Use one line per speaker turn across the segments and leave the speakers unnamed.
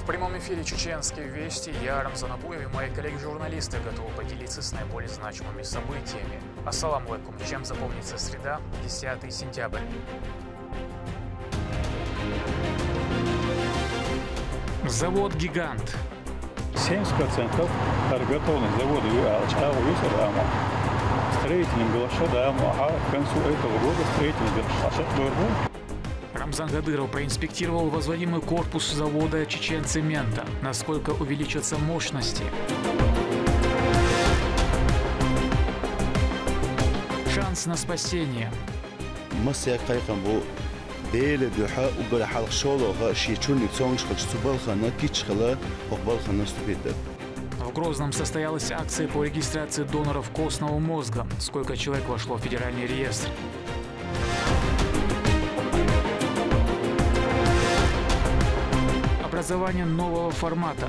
В прямом эфире «Чеченские вести». Я, Рамзан Абуев, и мои коллеги-журналисты готовы поделиться с наиболее значимыми событиями. Ассаламу алейкум. Чем запомнится среда, 10 сентября. Завод «Гигант».
70% готовность завода строительным к концу этого года строительным
Рамзан Кадыров проинспектировал возводимый корпус завода «Чеченцемента». Насколько увеличатся мощности. Шанс на спасение. В Грозном состоялась акция по регистрации доноров костного мозга. Сколько человек вошло в федеральный реестр? Образование нового формата.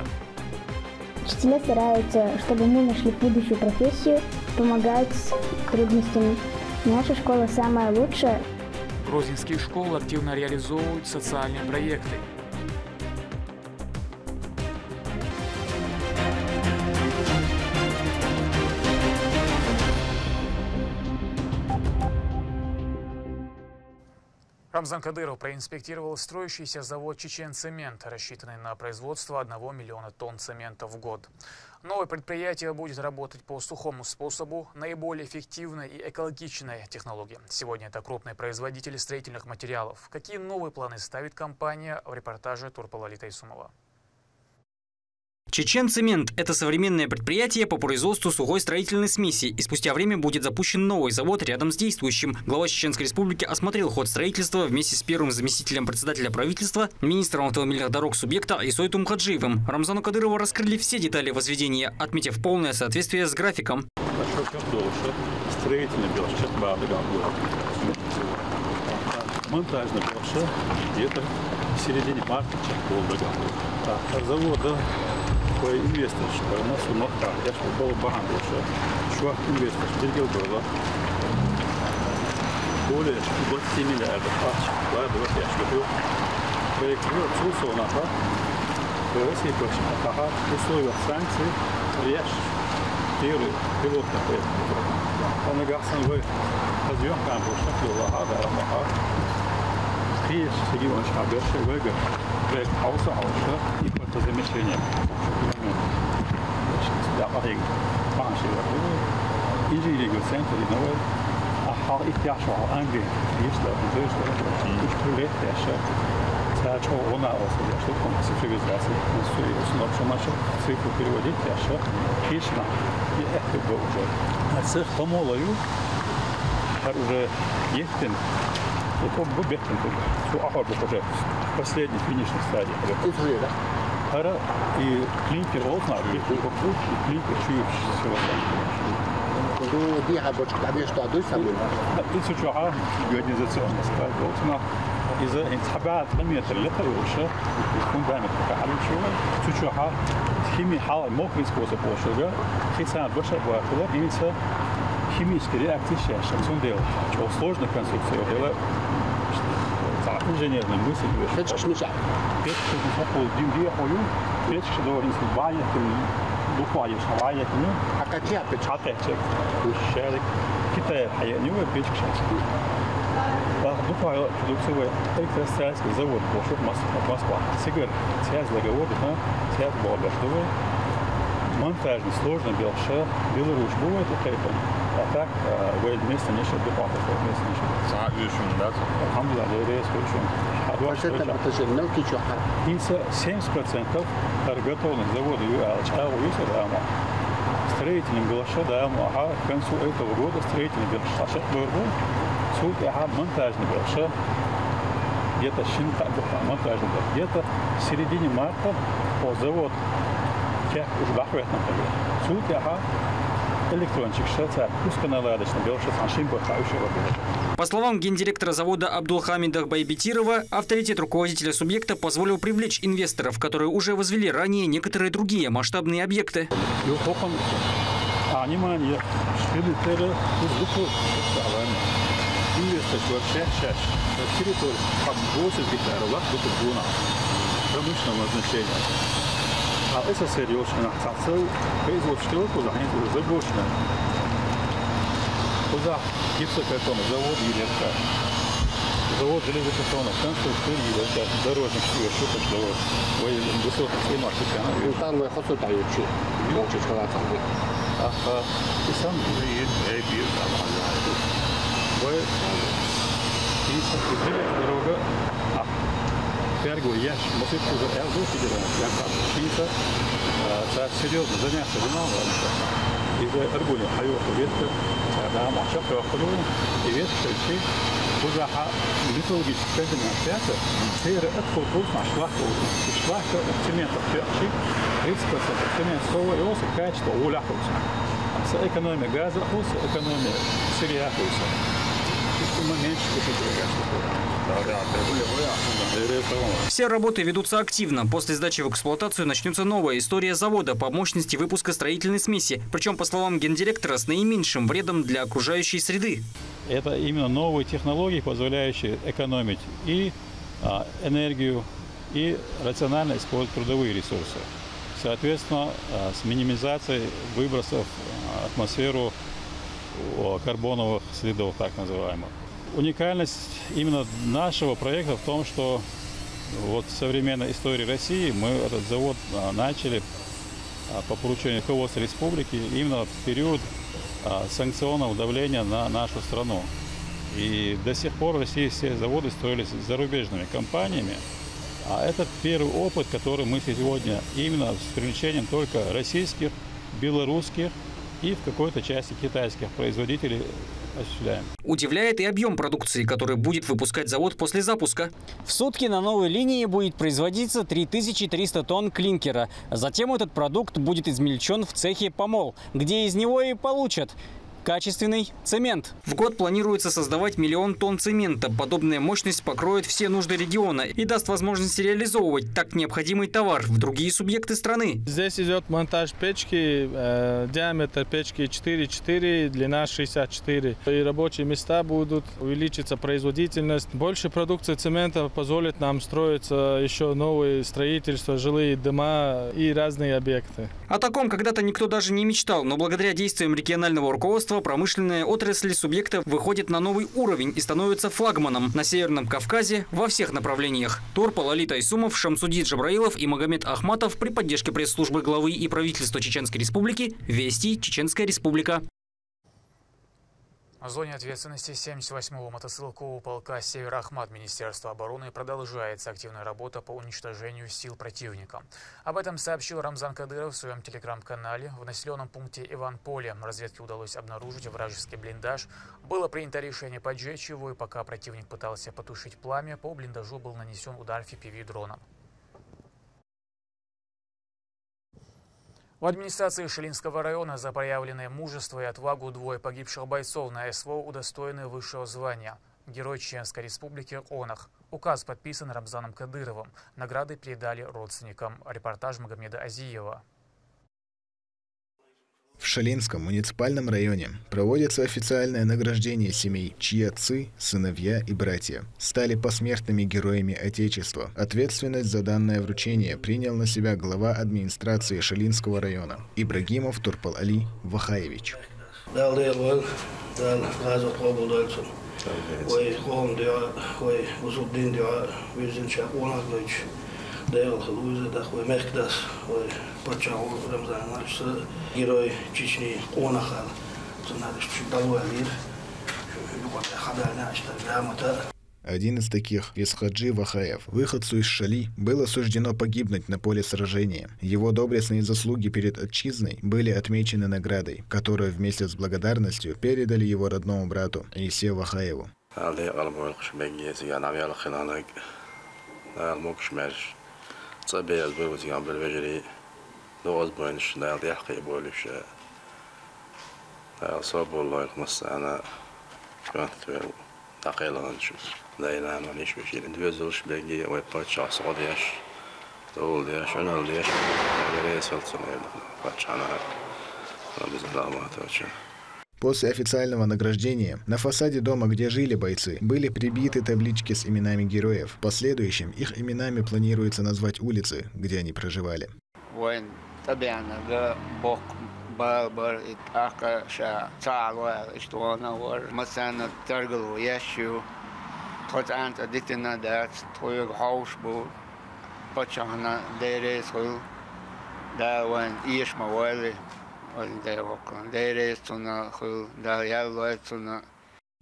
Учителя стараются, чтобы мы нашли будущую профессию, помогают с трудностями. Наша школа самая лучшая.
Грозненские школы активно реализовывают социальные проекты. Рамзан Кадыров проинспектировал строящийся завод «Чеченцемент», рассчитанный на производство 1 миллиона тонн цемента в год. Новое предприятие будет работать по сухому способу, наиболее эффективной и экологичной технологии. Сегодня это крупный производитель строительных материалов. Какие новые планы ставит компания, в репортаже Турпалали Тайсумова.
Чеченцемент – это современное предприятие по производству сухой строительной смеси, и спустя время будет запущен новый завод рядом с действующим. Глава Чеченской республики осмотрел ход строительства вместе с первым заместителем председателя правительства, министром автомобильных дорог субъекта Исойтом Хаджиевым. Рамзану Кадырову раскрыли все детали возведения, отметив полное соответствие с графиком.
Монтажный где-то в середине марта завода по инвестору, у нас я был баган что инвестор делил было более 20 миллиардов проект России условия санкций первый пилотный проект. Он вы съемка Криш, регион Шаберши, Вега, проект Ауса, импортозамещение. Инженерный центр, новый, а их Англии, есть у нас цифровизация, наша цифру переводить, Кришна, и это было уже. А цех помолою, уже есть. Это уже последний финишной стадии. И клинкер волна, и клинкер чуешь всего. Организационная стадия. إذا انتحبت لمية اللتر وشة يكون دائما كحلو شوي تشوفها химия حال ممكن способ وشة خيسان بشر وكذا إنسا химические реакции шансун делать. Чего сложная конструкция делать. Инженерная мысль. Печка смешать. Печка смешать. Димбия хою. Печка должен быть буквально шавая. А какая печка? А печка. Ушерик. Китай хая. Не вы печка шансун. Буквально продуктовый электростроительный завод. Большой Москва. Сигар. Связь договор. Связь была большой. Монтажный сложный белша. Беларусь будет это. А так, вы вместе не шли до папы, вместе не шли. Да? Алхамдулилlah, рейс очень. 70% готовность завода строительным белша, к концу этого года строительный белша. Монтажный белша. Где-то монтажный белша. Где-то в середине марта по завод уже бахвет, например.
По словам гендиректора завода Абдулхамида Байбетирова, авторитет руководителя субъекта позволил привлечь инвесторов, которые уже возвели ранее некоторые другие масштабные объекты.
промышленного значения. А это серьезно. Производство занято заброшено. Куда гипсокартон, завод Елецка, завод железобетона, конструкции, дорожных шуток, завод, высоких климатов.
Там хосу дают чу, лучше сказать.
Ага, и сам и бил там. Вы и дорога. Перго яш, может уже элду сидела, я как чисто, так серьезно заняться вином, из-за аргуля, а его ветка, да, мача проходу, и ветка шли, уже мифологическая демонстрация, серия отходов на шлахта цемента перчи, 30% цемент сова и оса качество уляхуса. С экономия газа, экономия сырья хуса.
Все работы ведутся активно. После сдачи в эксплуатацию начнется новая история завода по мощности выпуска строительной смеси. Причем, по словам гендиректора, с наименьшим вредом для окружающей среды.
Это именно новые технологии, позволяющие экономить и энергию, и рационально использовать трудовые ресурсы. Соответственно, с минимизацией выбросов в атмосферу карбоновых следов, так называемых. Уникальность именно нашего проекта в том, что вот в современной истории России мы этот завод начали по поручению руководства республики именно в период санкционного давления на нашу страну. И до сих пор в России все заводы строились зарубежными компаниями. А это первый опыт, который мы сегодня именно с привлечением только российских, белорусских и в какой-то части китайских производителей осуществляем.
Удивляет и объем продукции, который будет выпускать завод после запуска.
В сутки на новой линии будет производиться 3300 тонн клинкера. Затем этот продукт будет измельчен в цехе «Помол», где из него и получат качественный цемент.
В год планируется создавать 1 000 000 тонн цемента. Подобная мощность покроет все нужды региона и даст возможность реализовывать так необходимый товар в другие субъекты страны.
Здесь идет монтаж печки, диаметр печки 4,4, длина 64. И рабочие места будут, увеличится производительность. Больше продукции цемента позволит нам строить еще новые строительства, жилые дома и разные объекты.
О таком когда-то никто даже не мечтал, но благодаря действиям регионального руководства промышленная отрасль субъекта выходит на новый уровень и становится флагманом на Северном Кавказе во всех направлениях. Турпал Али Тайсумов, Шамсудин Джабраилов и Магомед Ахматов при поддержке пресс-службы главы и правительства Чеченской Республики. Вести, Чеченская Республика.
В зоне ответственности 78-го мотострелкового полка «Север-Ахмат» Министерства обороны продолжается активная работа по уничтожению сил противника. Об этом сообщил Рамзан Кадыров в своем телеграм-канале. В населенном пункте Иван-Поле разведке удалось обнаружить вражеский блиндаж. Было принято решение поджечь его, и пока противник пытался потушить пламя, по блиндажу был нанесен удар FPV-дроном. В администрации Шилинского района за проявленное мужество и отвагу двое погибших бойцов на СВО удостоены высшего звания. Герой Чеченской Республики Онах. Указ подписан Рамзаном Кадыровым. Награды передали родственникам. Репортаж Магомеда Азиева.
В Шилинском муниципальном районе проводится официальное награждение семей, чьи отцы, сыновья и братья стали посмертными героями Отечества. Ответственность за данное вручение принял на себя глава администрации Шилинского района Ибрагимов Турпал Али Вахаевич.
Герой Чечни Онаха.
Один из таких, Исхаджи Вахаев, выходцу из Шали, было суждено погибнуть на поле сражения. Его доблестные заслуги перед отчизной были отмечены наградой, которую вместе с благодарностью передали его родному брату Исе Вахаеву.
نواز بوينش لا يحقي بولش صوب والله يخمس أنا كنت تقيلا نشوف دايلا ما نيش بشيل ندوزلش بيجي ويباتش عصاديش تقول ديش أنا ديش غير سلطان باتش أنا بزلا ما توجه.
После официального награждения на фасаде дома, где жили бойцы, были прибиты таблички с именами героев. В последующем их именами планируется назвать улицы, где они проживали.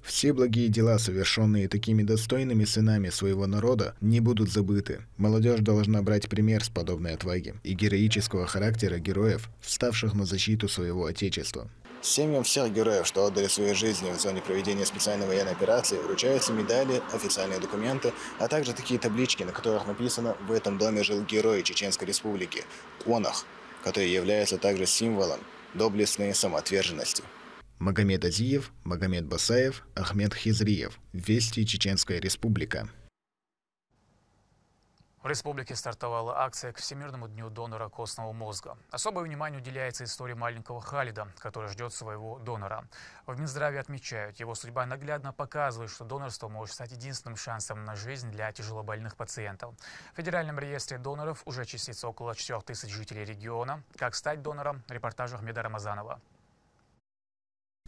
Все благие дела, совершенные такими достойными сынами своего народа, не будут забыты. Молодежь должна брать пример с подобной отваги и героического характера героев, вставших на защиту своего Отечества. Семьям всех героев, что отдали свои жизни в зоне проведения специальной военной операции, вручаются медали, официальные документы, а также такие таблички, на которых написано «В этом доме жил герой Чеченской Республики» – Онах, который является также символом доблестной самоотверженности. Магомед Азиев, Магомед Басаев, Ахмед Хизриев. Вести Чеченская Республика.
В республике стартовала акция к Всемирному дню донора костного мозга. Особое внимание уделяется истории маленького Халида, который ждет своего донора. В Минздраве отмечают, его судьба наглядно показывает, что донорство может стать единственным шансом на жизнь для тяжелобольных пациентов. В Федеральном реестре доноров уже числится около 4000 жителей региона. Как стать донором? Репортаж Ахмеда Рамазанова.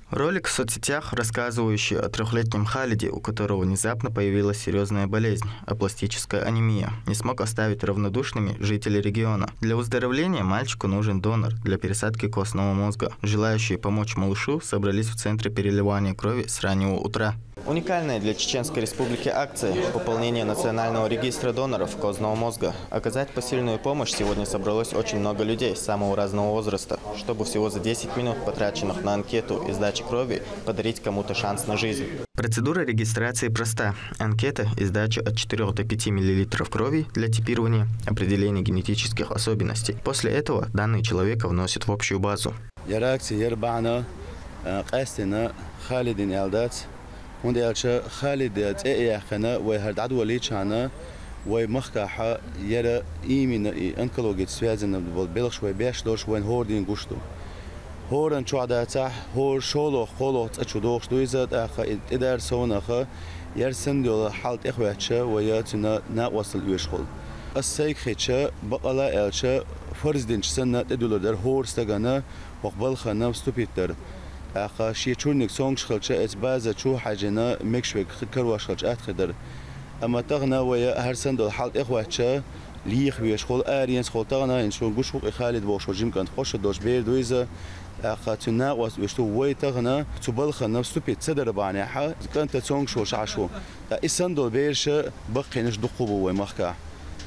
Ролик в соцсетях, рассказывающий о 3-летнем Халиде, у которого внезапно появилась серьезная болезнь – апластическая анемия, не смог оставить равнодушными жителей региона. Для выздоровления мальчику нужен донор для пересадки костного мозга. Желающие помочь малышу собрались в центре переливания крови с раннего утра. Уникальная для Чеченской Республики акция – пополнение национального регистра доноров костного мозга. Оказать посильную помощь сегодня собралось очень много людей самого разного возраста, чтобы всего за 10 минут, потраченных на анкету и сдачи крови, подарить кому-то шанс на жизнь. Процедура регистрации проста. Анкета и сдача от 4 до 5 мл крови для типирования, определения генетических особенностей. После этого данные человека вносят в общую базу.
ونديالش خالد إيه خنا وهردعد ولي شانا ومخكحة يرى إيمن أنكلوجيت سوازن بالبلغ شوي بيش لوش وين هوردين قشتو هورن شو عداتح هور شولو خولو تشودوش دويزات أخا إدار سونا خا يرسن دول حالت إخواتشا وياتنا ناوصل يشخل السيك خيتشا بقلا إلشا فرزدينش سنة تدولر در هور استغانا وقبل خنا ستوبيتر أخا شيء شونك سونش خلش إتبازة شو حاجنا مكشوك كروش خلش أتخدر أما تغنا ويا هرسن دول حالت إخواتشا ليخ بيشخل آرينس خل تغنا إن شو جوشوك خالد بوش وجيم كان خوش دوش بير دويزة أخا تنا ويشتو وي تغنا تبلخ نفس تبيت صدر بعناحة كانت سونش وش عشو إسن دول بيرش بقينش دقوبو ومخكع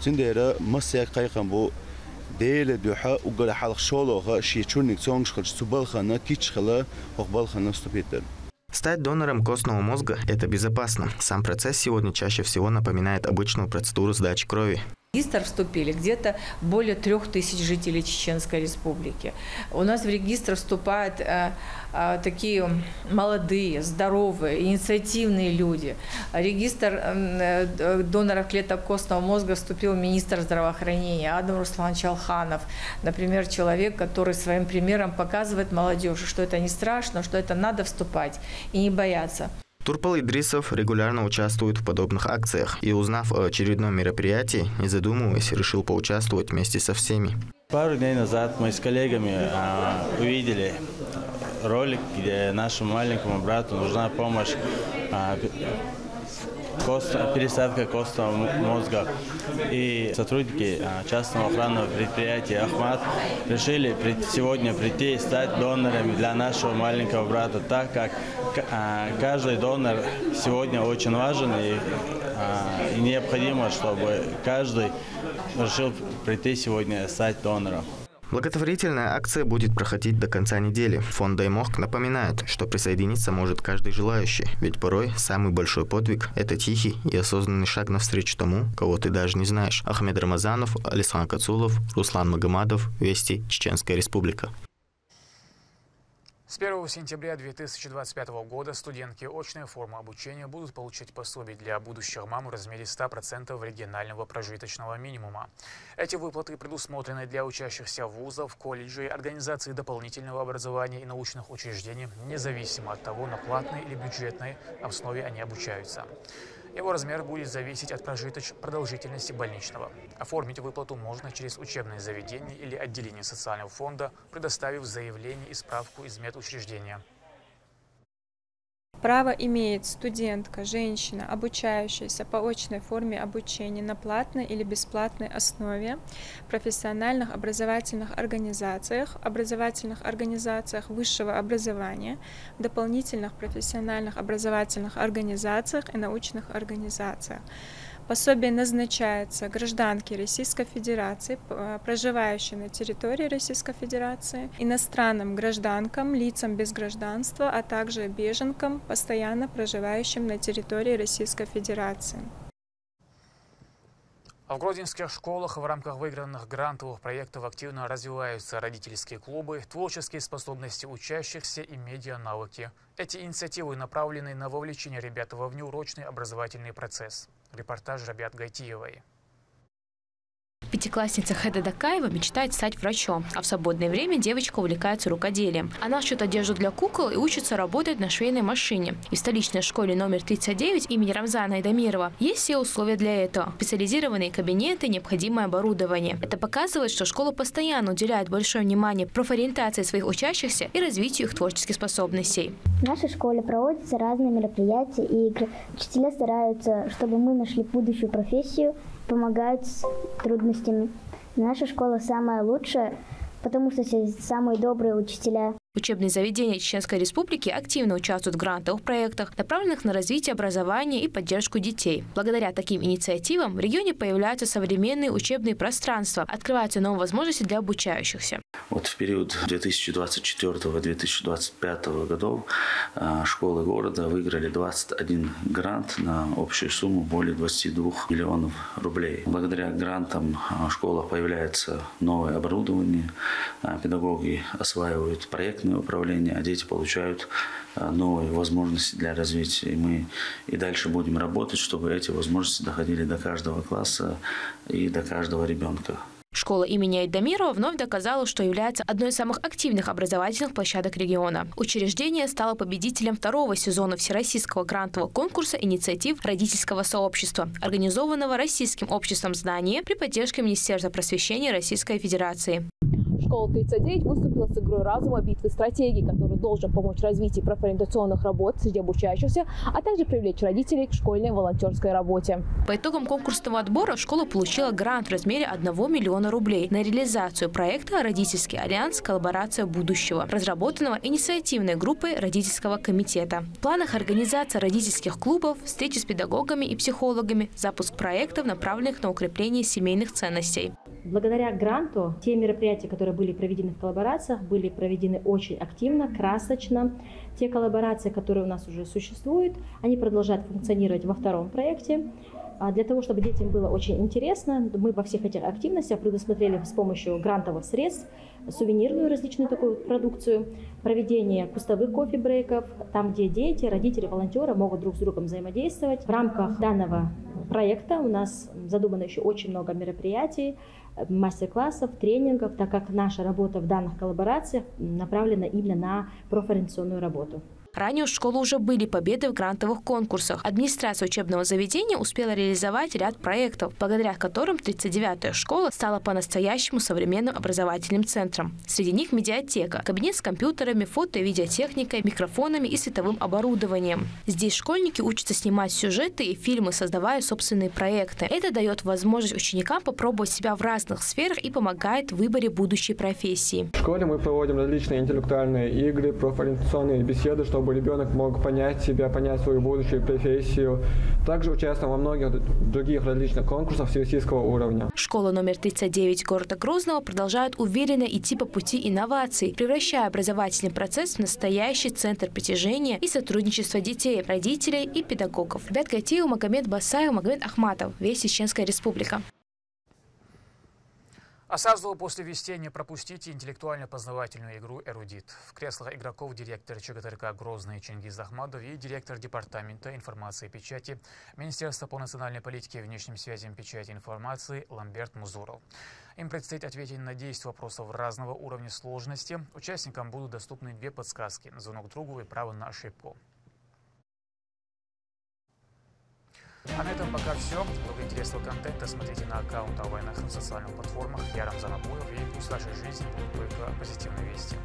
تندير مسيك قيقن بو ديل دوحة وقال حلق شولوها شيء شونك سونش خلش تبلخنا كيتشخلا وقبلخنا ступитер.
Стать донором костного мозга – это безопасно. Сам процесс сегодня чаще всего напоминает обычную процедуру сдачи крови.
В регистр вступили где-то более 3000 жителей Чеченской Республики. У нас в регистр вступают такие молодые, здоровые, инициативные люди. Регистр доноров клеток костного мозга вступил министр здравоохранения Адам Руслан Чалханов. Например, человек, который своим примером показывает молодежи, что это не страшно, что это надо вступать и не бояться.
Турпал Идрисов регулярно участвует в подобных акциях и, узнав о очередном мероприятии, не задумываясь, решил поучаствовать вместе со всеми.
Пару дней назад мы с коллегами увидели ролик, где нашему маленькому брату нужна помощь пересадка костного мозга. И сотрудники частного охранного предприятия «Ахмат» решили сегодня прийти и стать донорами для нашего маленького брата, так как каждый донор сегодня очень важен и необходимо, чтобы каждый решил прийти сегодня стать донором.
Благотворительная акция будет проходить до конца недели. Фонд «Даймох» напоминает, что присоединиться может каждый желающий, ведь порой самый большой подвиг – это тихий и осознанный шаг навстречу тому, кого ты даже не знаешь. Ахмед Рамазанов, Алисан Кацулов, Руслан Магомадов, Вести Чеченская Республика.
С 1 сентября 2025 года студентки очной формы обучения будут получать пособие для будущих мам в размере 100% регионального прожиточного минимума. Эти выплаты предусмотрены для учащихся вузов, колледжей, организаций дополнительного образования и научных учреждений, независимо от того, на платной или бюджетной основе они обучаются. Его размер будет зависеть от продолжительности больничного. Оформить выплату можно через учебное заведение или отделение социального фонда, предоставив заявление и справку из медучреждения.
Право имеет студентка, женщина, обучающаяся по очной форме обучения на платной или бесплатной основе в профессиональных образовательных организациях высшего образования, в дополнительных профессиональных образовательных организациях и научных организациях. Пособие назначается гражданке Российской Федерации, проживающей на территории Российской Федерации, иностранным гражданкам, лицам без гражданства, а также беженкам, постоянно проживающим на территории Российской Федерации.
В гродненских школах в рамках выигранных грантовых проектов активно развиваются родительские клубы, творческие способности учащихся и медианавыки. Эти инициативы направлены на вовлечение ребят во внеурочный образовательный процесс. Репортаж Рабиат Гайтиевой.
Пятиклассница Хеда Дакаева мечтает стать врачом, а в свободное время девочка увлекается рукоделием. Она шьет одежду для кукол и учится работать на швейной машине. И в столичной школе номер 39 имени Рамзана Айдамирова есть все условия для этого. Специализированные кабинеты, необходимое оборудование. Это показывает, что школа постоянно уделяет большое внимание профориентации своих учащихся и развитию их творческих способностей.
В нашей школе проводятся разные мероприятия и игры. Учителя стараются, чтобы мы нашли будущую профессию, помогают с трудностями. Наша школа самая лучшая, потому что самые добрые учителя.
Учебные заведения Чеченской Республики активно участвуют в грантовых проектах, направленных на развитие образования и поддержку детей. Благодаря таким инициативам в регионе появляются современные учебные пространства, открываются новые возможности для обучающихся.
Вот в период 2024-2025 годов школы города выиграли 21 грант на общую сумму более 22 миллионов рублей. Благодаря грантам в школах появляется новое оборудование, педагоги осваивают проектное управление, а дети получают новые возможности для развития. И мы и дальше будем работать, чтобы эти возможности доходили до каждого класса и до каждого ребенка.
Школа имени Айдамирова вновь доказала, что является одной из самых активных образовательных площадок региона. Учреждение стало победителем второго сезона Всероссийского грантового конкурса инициатив родительского сообщества, организованного Российским обществом знания при поддержке Министерства просвещения Российской Федерации.
Школа 39 выступила с игрой разума битвы стратегий, который должен помочь развитию профориентационных работ среди обучающихся, а также привлечь родителей к школьной волонтерской работе.
По итогам конкурсного отбора школа получила грант в размере 1 миллиона рублей на реализацию проекта «Родительский альянс. Коллаборация будущего», разработанного инициативной группой родительского комитета. В планах организация родительских клубов, встречи с педагогами и психологами, запуск проектов, направленных на укрепление семейных ценностей.
Благодаря гранту те мероприятия, которые были проведены в коллаборациях, были проведены очень активно, красочно. Те коллаборации, которые у нас уже существуют, они продолжают функционировать во втором проекте. Для того, чтобы детям было очень интересно, мы во всех этих активностях предусмотрели с помощью грантовых средств сувенирную различную такую продукцию, проведение кустовых кофе-брейков, там, где дети, родители, волонтеры могут друг с другом взаимодействовать. В рамках данного проекта у нас задумано еще очень много мероприятий, мастер-классов, тренингов, так как наша работа в данных коллаборациях направлена именно на профориентационную работу.
Ранее у школы уже были победы в грантовых конкурсах. Администрация учебного заведения успела реализовать ряд проектов, благодаря которым 39-я школа стала по-настоящему современным образовательным центром. Среди них медиатека, кабинет с компьютерами, фото- и видеотехникой, микрофонами и световым оборудованием. Здесь школьники учатся снимать сюжеты и фильмы, создавая собственные проекты. Это дает возможность ученикам попробовать себя в разных сферах и помогает в выборе будущей профессии.
В школе мы проводим различные интеллектуальные игры, профориентационные беседы, чтобы ребенок мог понять себя, понять свою будущую профессию. Также участвуем во многих других различных конкурсах всероссийского уровня.
Школа номер 39 города Грозного продолжает уверенно идти по пути инноваций, превращая образовательный процесс в настоящий центр притяжения и сотрудничества детей, родителей и педагогов. Рабиат Гайтиева, Магомед Басаев, Магомед Ахматов. Весть Чеченская Республика.
А сразу после вести не пропустите интеллектуально-познавательную игру «Эрудит». В креслах игроков директор ЧГТРК Грозный Чингиз Ахмадов и директор Департамента информации и печати Министерства по национальной политике и внешним связям печати и информации Ламберт Музуров. Им предстоит ответить на 10 вопросов разного уровня сложности. Участникам будут доступны 2 подсказки – звонок другу и право на ошибку. А на этом пока все. Много интересного контента смотрите на аккаунт АВН на социальных платформах. Я Рамзан Абуев, и пусть в вашей жизни будут только позитивные вести.